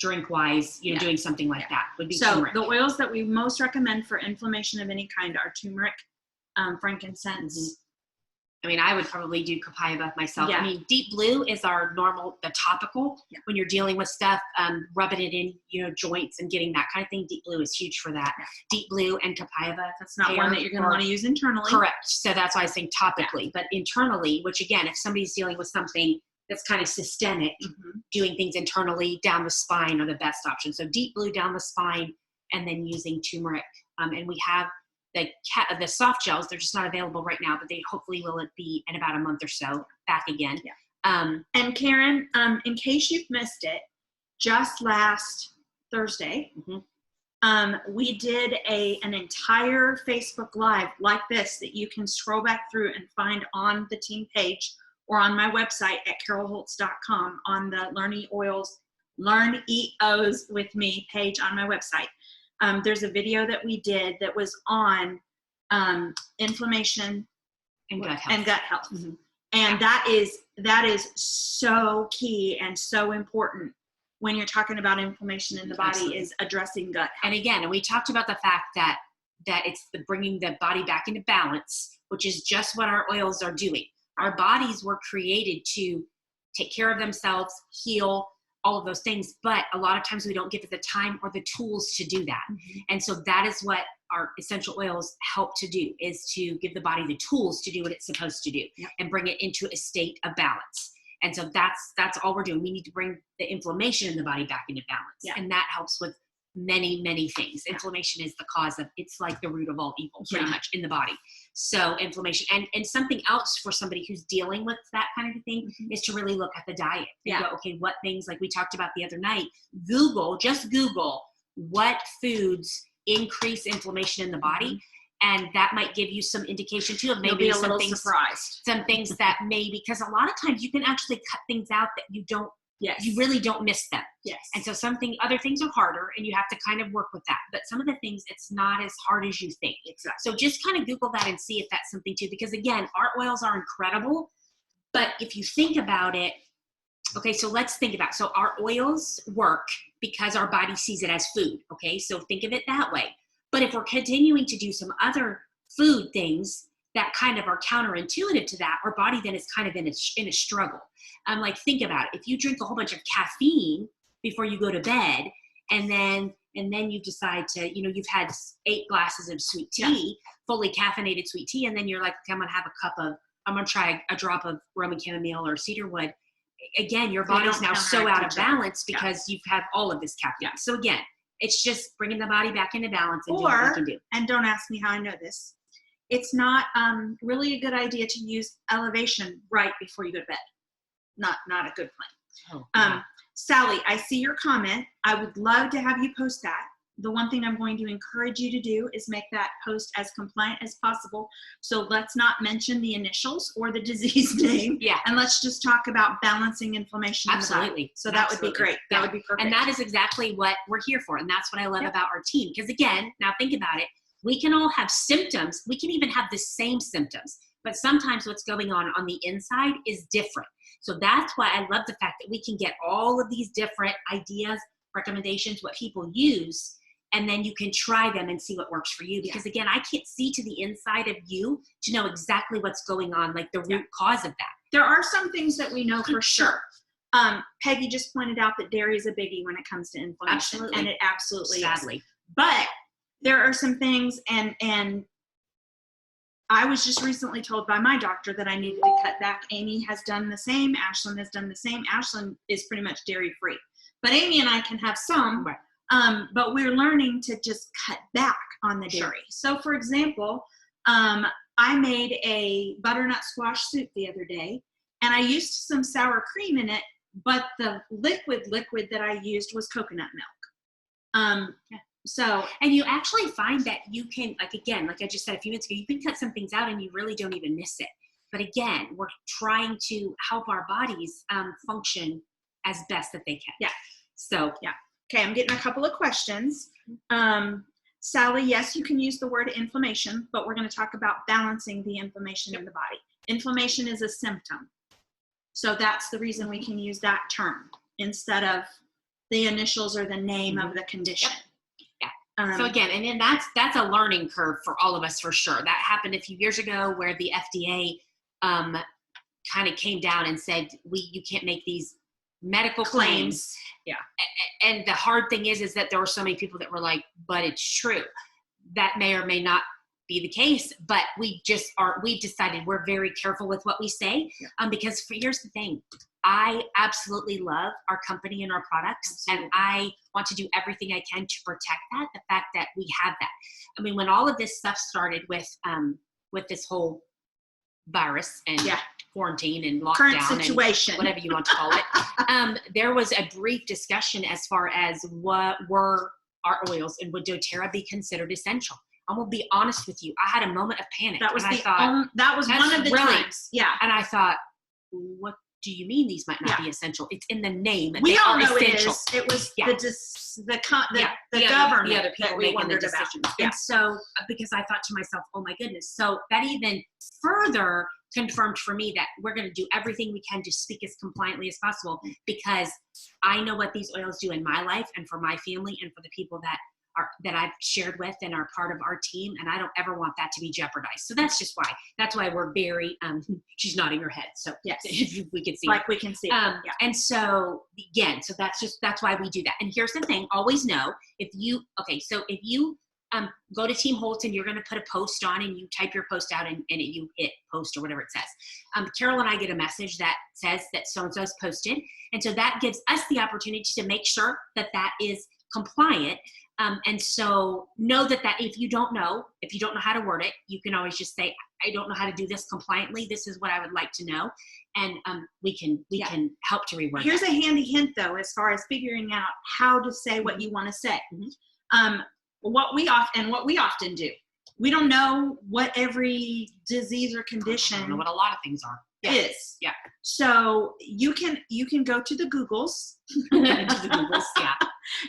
drink wise, doing something like that would be turmeric. The oils that we most recommend for inflammation of any kind are turmeric, frankincense. I mean, I would probably do copaiba myself. Yeah. I mean, Deep Blue is our the topical when you're dealing with stuff, rubbing it in, joints and getting that kind of thing. Deep Blue is huge for that. Deep Blue and copaiba. That's not one that you're going to want to use internally. Correct. So that's why I say topically, but internally, which again, if somebody's dealing with something that's kind of systemic, doing things internally down the spine are the best option. So Deep Blue down the spine, and then using turmeric. And we have the soft gels. They're just not available right now, but they hopefully will be in about a month or so back again. Yeah. And Karen, in case you've missed it, just last Thursday, we did an entire Facebook Live like this that you can scroll back through and find on the team page or on my website at carolholtz.com on the Learn EOs with Me page on my website. There's a video that we did that was on inflammation and gut health. And that is so key and so important when you're talking about inflammation in the body. Absolutely. Is addressing gut health. And again, and we talked about the fact that it's bringing the body back into balance, which is just what our oils are doing. Our bodies were created to take care of themselves, heal, all of those things, but a lot of times we don't give it the time or the tools to do that. And so that is what our essential oils help to do, is to give the body the tools to do what it's supposed to do and bring it into a state of balance. And so that's all we're doing. We need to bring the inflammation in the body back into balance. And that helps with many, many things. Inflammation is the cause of, it's like the root of all evil pretty much in the body. So inflammation and something else for somebody who's dealing with that kind of thing is to really look at the diet and go, okay, what things, like we talked about the other night, just Google what foods increase inflammation in the body. And that might give you some indication too of maybe some things that maybe, because a lot of times you can actually cut things out that you don't, you really don't miss them. And so other things are harder and you have to kind of work with that. But some of the things, it's not as hard as you think. So just kind of Google that and see if that's something too, because again, our oils are incredible. But if you think about it, okay, so let's think about it. So our oils work because our body sees it as food. Okay, so think of it that way. But if we're continuing to do some other food things that kind of are counterintuitive to that, our body then is kind of in a struggle. Like think about it. If you drink a whole bunch of caffeine before you go to bed, and then you decide to, you've had 8 glasses of sweet tea, fully caffeinated sweet tea, and then you're like, okay, I'm gonna try a drop of Roman chamomile or cedarwood. Again, your body's now so out of balance because you've had all of this caffeine. So again, it's just bringing the body back into balance and doing what we can do. And don't ask me how I know this, it's not really a good idea to use elevation right before you go to bed. Not a good plan. Sally, I see your comment. I would love to have you post that. The one thing I'm going to encourage you to do is make that post as compliant as possible. So let's not mention the initials or the disease name. And let's just talk about balancing inflammation in the body. So that would be great. That would be perfect. And that is exactly what we're here for. And that's what I love about our team. Because again, now think about it. We can all have symptoms. We can even have the same symptoms. But sometimes what's going on the inside is different. So that's why I love the fact that we can get all of these different ideas, recommendations, what people use, and then you can try them and see what works for you. Because again, I can't see to the inside of you to know exactly what's going on, like the root cause of that. There are some things that we know for sure. Peggy just pointed out that dairy is a biggie when it comes to inflammation. And it absolutely is. But there are some things, and I was just recently told by my doctor that I needed to cut back. Amy has done the same. Ashlyn has done the same. Ashlyn is pretty much dairy free. But Amy and I can have some. But we're learning to just cut back on the dairy. So for example, I made a butternut squash soup the other day, and I used some sour cream in it, but the liquid that I used was coconut milk. And you actually find that you can, like I just said a few minutes ago, you can cut some things out and you really don't even miss it. But again, we're trying to help our bodies function as best that they can. Okay, I'm getting a couple of questions. Sally, yes, you can use the word inflammation, but we're going to talk about balancing the inflammation in the body. Inflammation is a symptom. So that's the reason we can use that term instead of the initials or the name of the condition. So again, and then that's a learning curve for all of us for sure. That happened a few years ago where the FDA kind of came down and said, you can't make these medical claims. And the hard thing is that there were so many people that were like, but it's true. That may or may not be the case, but we've decided we're very careful with what we say. Because here's the thing, I absolutely love our company and our products, and I want to do everything I can to protect that. The fact that we have that. I mean, when all of this stuff started with this whole virus and quarantine and lockdown, current situation, and whatever you want to call it, there was a brief discussion as far as what were our oils and would doTERRA be considered essential. I'm gonna be honest with you. I had a moment of panic. That was and that was one of the times. Yeah. And I thought, what do you mean these might not be essential? It's in the name. That we all know essential. It was the government the other people that we making the wondered about. decisions. And so, because I thought to myself, oh my goodness. So that even further confirmed for me that we're going to do everything we can to speak as compliantly as possible, because I know what these oils do in my life and for my family and for the people that I've shared with and are part of our team, and I don't ever want that to be jeopardized. So that's just why. That's why we're very. She's nodding her head, so yes, if we can see, like we can see. And so again, so that's why we do that. And here's the thing: always know if you go to Team Holton, you're going to put a post on, and you type your post out, and you hit post or whatever it says. Carol and I get a message that says that so and so is posted, and so that gives us the opportunity to make sure that that is compliant. And so know that if you don't know how to word it, you can always just say, I don't know how to do this compliantly. This is what I would like to know. And we can help to reword. Here's a handy hint though, as far as figuring out how to say what you want to say. Mm-hmm. What we often do, we don't know what every disease or condition, I don't know what a lot of things are. Is. Yeah. So you can go to the Googles,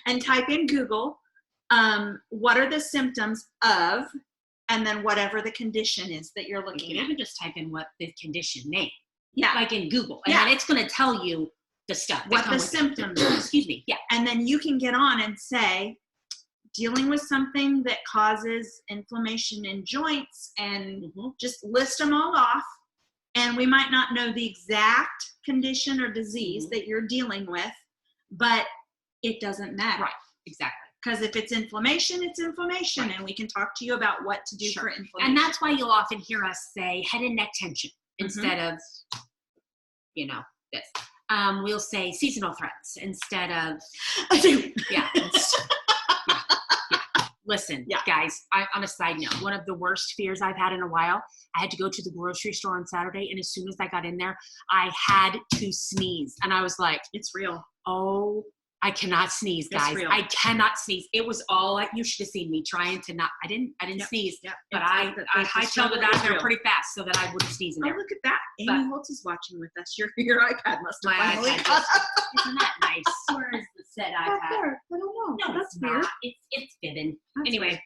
and type in Google, what are the symptoms of, and then whatever the condition is that you're looking at. You can even just type in what the condition name. Yeah. Like in Google. And then it's going to tell you the stuff. What the symptoms are. Excuse me. Yeah. And then you can get on and say, dealing with something that causes inflammation in joints, and just list them all off. And we might not know the exact condition or disease that you're dealing with, but it doesn't matter. Right. Exactly. Because if it's inflammation, it's inflammation, and we can talk to you about what to do for inflammation. And that's why you'll often hear us say head and neck tension instead of, this. We'll say seasonal threats instead of, Listen, guys, on a side note, one of the worst fears I've had in a while, I had to go to the grocery store on Saturday, and as soon as I got in there, I had to sneeze. And I was like, it's real. Oh, I cannot sneeze, guys. I cannot sneeze. It was all you should have seen me trying to not. I didn't sneeze, but I hightailed it out there pretty fast so that I wouldn't sneeze in there. Oh, look at that! Amy Holtz is watching with us. Your iPad must have finally caught up. Isn't that nice? Where is the said iPad? There. I don't know. No, that's weird. It's hidden. That's anyway,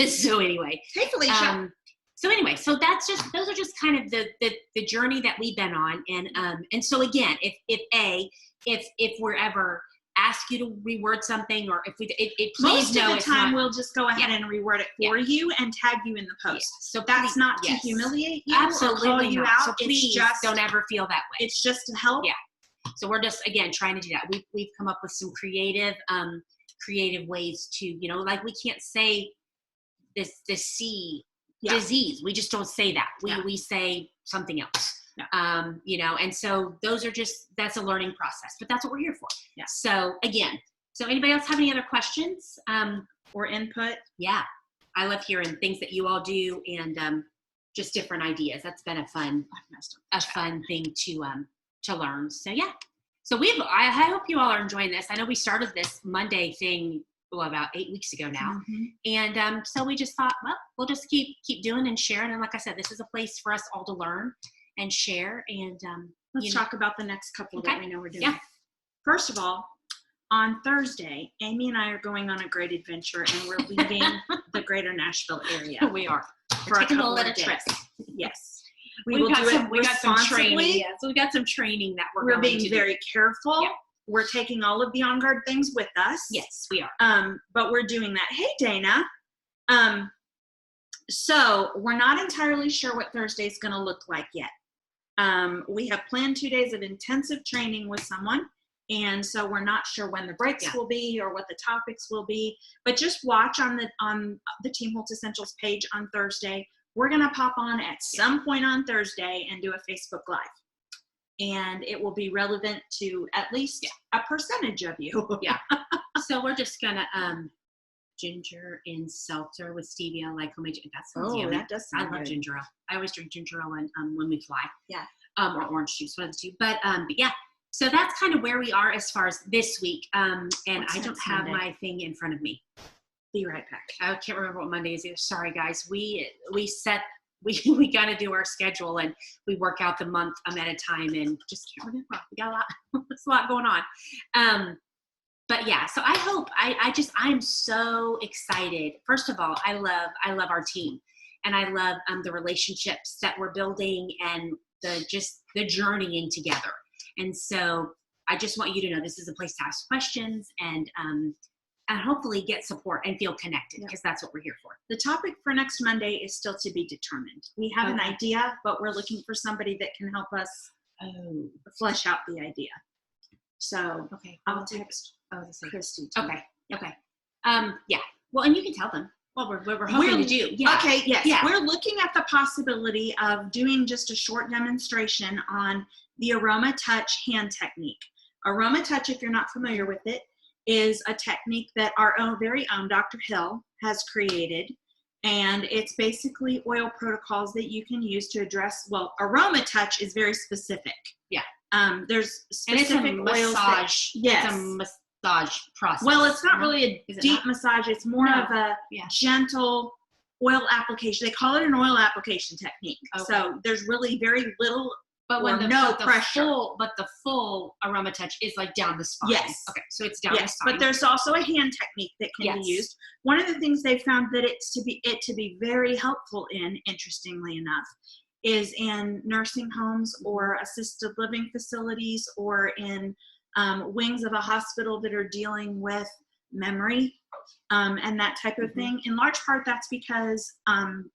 so anyway. Hey, Felicia. So those are just kind of the journey that we've been on, and so again, if we're ever ask you to reword something, or if we please most know of the time we'll just go ahead and reword it for you and tag you in the post. So that's not to humiliate you, absolutely or call you not. out. So please don't ever feel that way. It's just to help. Yeah. So we're just again trying to do that. We've come up with some creative ways to, like we can't say this disease. We just don't say that. We say something else. Yeah. And so that's a learning process, but that's what we're here for. Yeah. So again, anybody else have any other questions or input? Yeah. I love hearing things that you all do, and just different ideas. That's been a fun thing to learn. So yeah. So I hope you all are enjoying this. I know we started this Monday thing about 8 weeks ago now. Mm-hmm. And so we just thought, well, we'll just keep doing and sharing. And like I said, this is a place for us all to learn and share. And let's talk about the next couple that we know we're doing. Yeah. First of all, on Thursday, Amy and I are going on a great adventure, and we're leaving the greater Nashville area. We are. For a couple of days. Yes. We will do it responsibly. We got some training. Yeah. So we got some training that we're being very careful. Yeah. We're taking all of the On Guard things with us. Yes, we are. But we're doing that. Hey, Dana. So we're not entirely sure what Thursday is going to look like yet. We have planned 2 days of intensive training with someone, and so we're not sure when the breaks will be or what the topics will be. But just watch on the Team Holtz Essentials page on Thursday. We're going to pop on at some point on Thursday and do a Facebook Live. and it will be relevant to at least a percentage of you. Yeah. So we're just gonna ginger in seltzer with stevia, like homemade. That sounds yummy. That does sound I love good. ginger ale. I always drink ginger ale when we fly. Yeah. Or orange juice, one of the two. But yeah. So that's kind of where we are as far as this week. And What's I don't next have Monday? my thing in front of me. Be right back. I can't remember what Monday is either. Sorry, guys. We got to do our schedule and we work out the month at a time and just can't remember. We got a lot. There's a lot going on. But yeah, so I hope I'm so excited. First of all, I love our team, and I love the relationships that we're building and the journeying together. And so I just want you to know this is a place to ask questions and hopefully get support and feel connected, because that's what we're here for. The topic for next Monday is still to be determined. We have an idea, but we're looking for somebody that can help us flesh out the idea. So I'll text Christy too. Okay. Yeah. Well, and you can tell them what we're hoping to do. Yeah. Okay. Yes. Yeah. We're looking at the possibility of doing just a short demonstration on the Aroma Touch hand technique. Aroma Touch, if you're not familiar with it, is a technique that our very own Dr. Hill has created. And it's basically oil protocols that you can use to address, Aroma Touch is very specific. Yeah. There's specific and it's a oils massage. Yes. It's a massage process. Well, it's not really a deep massage. It's more of a gentle oil application. They call it an oil application technique. Okay. So there's really very little pressure. But the full Aroma Touch is like down the spine. Yes. Okay. So it's down the spine. But there's also a hand technique that can be used. One of the things they found that it to be very helpful in, interestingly enough, is in nursing homes or assisted living facilities or in wings of a hospital that are dealing with memory and that type of thing. In large part, that's because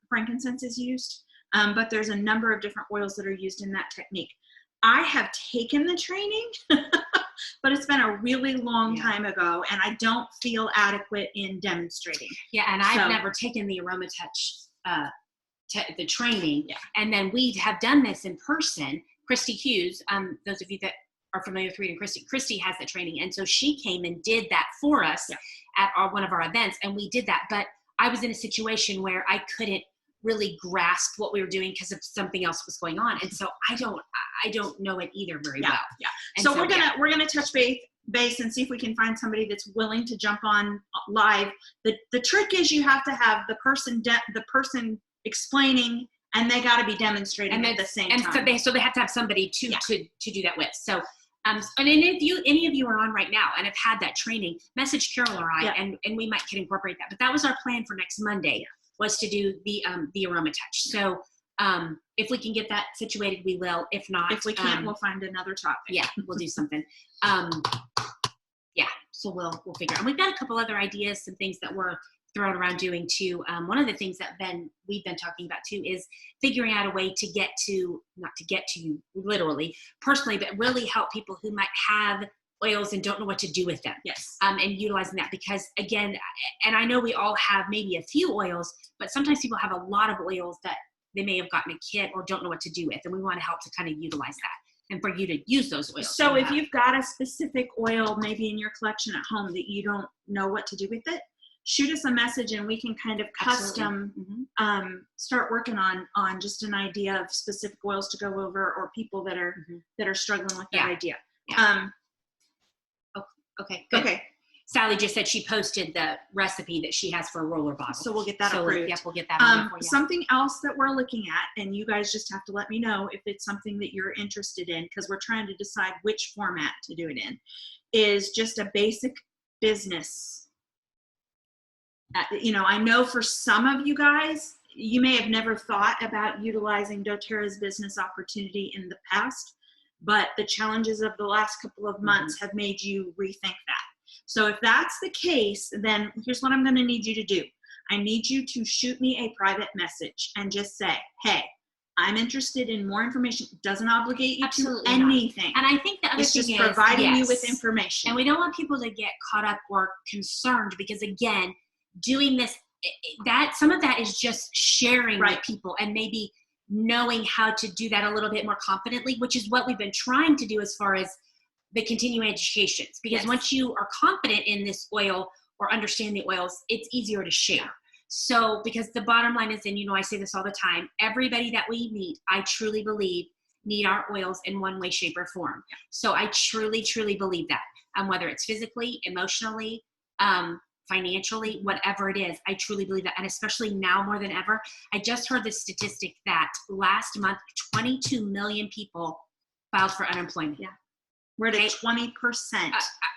frankincense is used. But there's a number of different oils that are used in that technique. I have taken the training, but it's been a really long time ago, and I don't feel adequate in demonstrating. Yeah, and I've never taken the Aroma Touch, the training. Yeah. And then we have done this in person. Christy Hughes, those of you that are familiar with reading Christy has the training. And so she came and did that for us at one of our events, and we did that. But I was in a situation where I couldn't really grasp what we were doing because of something else was going on, and so I don't know it either very well. Yeah. And so we're gonna touch base and see if we can find somebody that's willing to jump on live. The trick is you have to have the person explaining, and they got to be demonstrating at the same time. So they have to have somebody to do that with. So and if any of you are on right now and have had that training, message Carol or I, and we might can incorporate that. But that was our plan for next Monday. Was to do the Aroma Touch. So if we can get that situated, we will. If not, if we can't, we'll find another topic. Yeah, we'll do something. So we'll figure out. And we've got a couple other ideas, some things that we're throwing around doing too. One of the things that we've been talking about too is figuring out a way to get to, not to get to you literally, personally, but really help people who might have oils and don't know what to do with them. Yes. And utilizing that, because again, and I know we all have maybe a few oils, but sometimes people have a lot of oils that they may have gotten a kit or don't know what to do with. And we want to help to kind of utilize that and for you to use those oils. So if you've got a specific oil maybe in your collection at home that you don't know what to do with it, shoot us a message and we can kind of custom start working on just an idea of specific oils to go over, or people that are struggling with that idea. Yeah. Okay. Good. Okay. Sally just said she posted the recipe that she has for a roller bottle. So we'll get that approved. Yeah, we'll get that on there for you. Something else that we're looking at, and you guys just have to let me know if it's something that you're interested in, because we're trying to decide which format to do it in, is just a basic business. I know for some of you guys, you may have never thought about utilizing doTERRA's business opportunity in the past, but the challenges of the last couple of months have made you rethink that. So if that's the case, then here's what I'm going to need you to do. I need you to shoot me a private message and just say, hey, I'm interested in more information. It doesn't obligate you to anything. And I think the other thing is just providing you with information. And we don't want people to get caught up or concerned, because again, doing this, that some of that is just sharing with people, and maybe knowing how to do that a little bit more confidently, which is what we've been trying to do as far as the continuing educations. Because once you are confident in this oil or understand the oils, it's easier to share. So, because the bottom line is, and I say this all the time, everybody that we meet, I truly believe, need our oils in one way, shape, or form. So I truly, truly believe that. Whether it's physically, emotionally, financially, whatever it is, I truly believe that. And especially now more than ever, I just heard this statistic that last month, 22 million people filed for unemployment. Yeah. We're at 20%.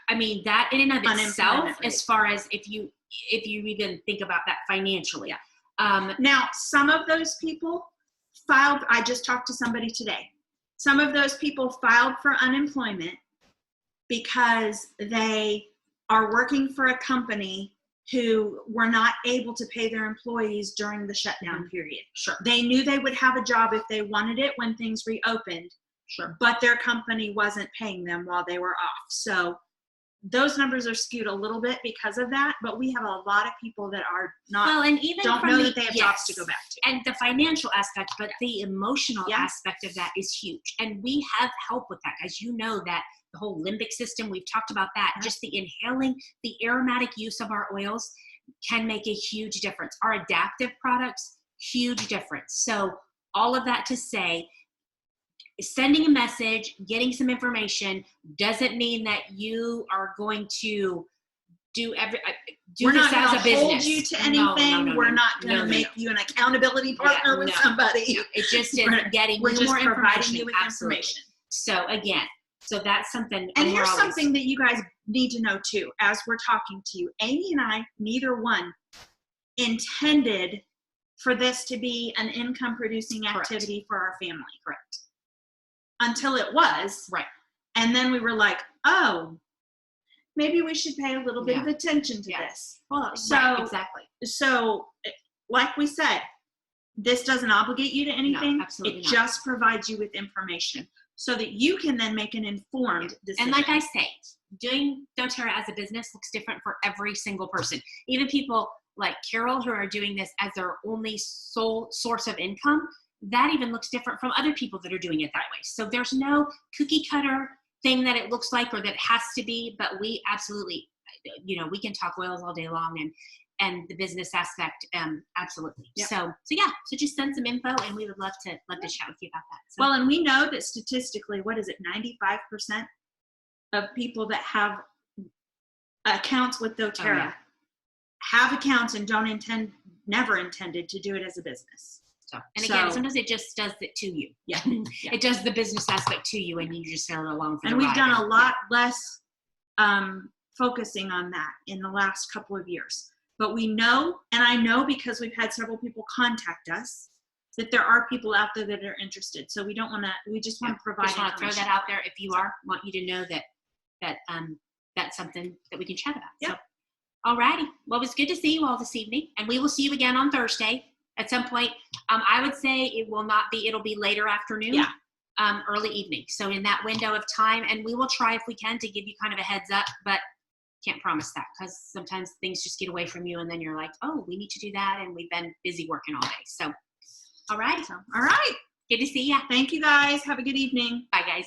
I mean, that in and of itself, rate. as far as if you even think about that financially. Now, some of those people filed, I just talked to somebody today. Some of those people filed for unemployment because they are working for a company who were not able to pay their employees during the shutdown period. Sure. They knew they would have a job if they wanted it when things reopened. Sure. But their company wasn't paying them while they were off. So those numbers are skewed a little bit because of that, but we have a lot of people that are not, and even don't know that they have jobs to go back to. And the financial aspect, but the emotional aspect of that is huge. And we have help with that, guys. You know that the whole limbic system, we've talked about that. Just the inhaling, the aromatic use of our oils can make a huge difference. Our adaptive products, huge difference. So all of that to say, sending a message, getting some information doesn't mean that you are going to do we're this not as a business. Hold you to anything. No, we're not going to make you an accountability partner with somebody. It just is getting we're just more providing you with Absolutely. Information. So again, that's something. And here's something that you guys need to know too, as we're talking to you. Amy and I, neither one intended for this to be an income producing activity for our family. Correct. Until it was. Right. And then we were like, oh, maybe we should pay a little bit of attention to this. Well, exactly. So like we said, this doesn't obligate you to anything. No, absolutely it not. just provides you with information so that you can then make an informed decision. And like I say, doing doTERRA as a business looks different for every single person. Even people like Carol who are doing this as their only sole source of income, that even looks different from other people that are doing it that way. So there's no cookie cutter thing that it looks like or that has to be, but we absolutely, we can talk oils all day long and the business aspect, absolutely. Yep. So just send some info and we would love to chat with you about that. So. Well, and we know that statistically, 95% of people that have accounts with doTERRA have accounts and never intended to do it as a business. And again, sometimes it just does it to you. Yeah. It does the business aspect to you and you just sail along for the ride. And we've done a lot less focusing on that in the last couple of years. But we know, and I know because we've had several people contact us, that there are people out there that are interested. So we just want to provide information. Just want to throw that out there. If you want you to know that that's something that we can chat about. Yeah. So, all righty. Well, it was good to see you all this evening. And we will see you again on Thursday. At some point, I would say it'll be later afternoon, early evening. So in that window of time, and we will try if we can to give you kind of a heads up, but can't promise that because sometimes things just get away from you and then you're like, oh, we need to do that. And we've been busy working all day. So, all right. All right. Good to see you. Thank you guys. Have a good evening. Bye guys.